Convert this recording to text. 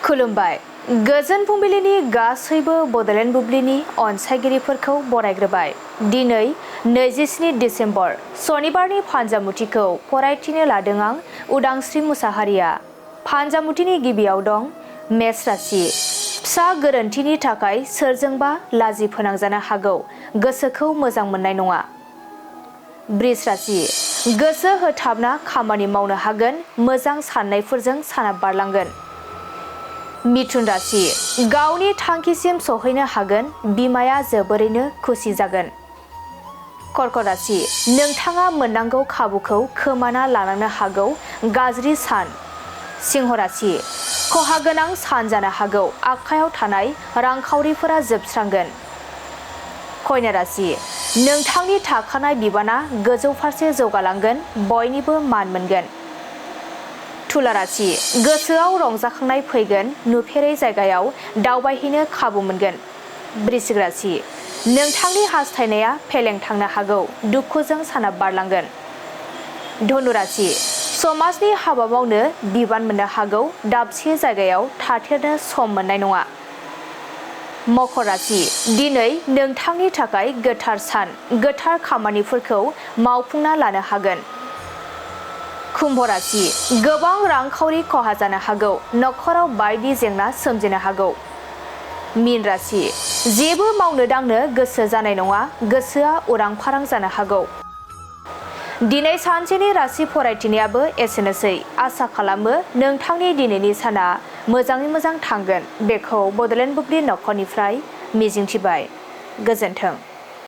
खुलुमबाय गोजोन फुंबिलिनि गासैबो बडलेण्ड बुब्लिनि अनसायगिरिफोरखौ बरायग्रोबाय। दिनै 27 डिसेम्बर सनिबारनि फानजामुथिखौ फरायथिनो लादों आं उदांस्रि मुसाहारिया। फानजामुथिनि गिबियाव दं मेष राशि। फिसा गोरोन्थिनि थाखाय सोरजोंबा लाजि फोनांजानो हागौ, गोसोखौ मोजां मोननाय नङा। बृष राशि। गोसो होथाबना खामानि मावनो हागोन, मोजां साननायफोरजों साना बारलांगोन। मिथुन राशि। गावनि थांखिसिम सहैनो हागोन, बिमाया जोबोरैनो खुसि जागोन। कर्कट राशि। नोंथाङा मोननांगौ खाबुखौ खोमाना लानांनो हागौ, गाज्रि सान। सिंह राशि। खहा गोनां सान जानो हागौ, आखायाव थानाय रांखावरिफोरा जोबस्रांगोन। कन्या राशि। नोंथांनि थाखानाय बिबाना गोजौ फारसे जौगालांगोन, बयनिबो मान मोनगोन। तुला राशि। गोसोआव रंजाखांनाय फैगोन, नुफेरै जायगायाव दावबायहैनो खाबु मोनगोन। वृश्चिक राशि। नोंथांनि हास्थायनाया फेलें थांनो हागौ, दुखुजों साना बारलांगोन। धनु राशि। समाजनि हाबा मावनो बिबान मोननो हागौ, दाबसे जायगायाव थाथेरनो सम मोननाय नङा। मकर राशि। दिनै नोंथांनि थाखाय गोथार सान, गोथार खामानिफोरखौ मावफुंना लानो हागोन। कुम्भ राशि। गोबां रांखावरि खहा जानो हागौ, नखराव बायदि जेंना सोमजिनो हागौ। मीन राशि। जेबो मावनो दांनो गोसो जानाय नङा, गोसोआ उरां फारां जानो हागौ। दिनै सानसेनि राशि फरायथिनायाबो एसेनोसै। आसा खालामो नोंथांनि दिनैनि साना मोजाङै मोजां थांगोन, बेखौ बडलेण्ड बुब्लि नखरनिफ्राय मिजिंथिबाय। गोजोन्थों।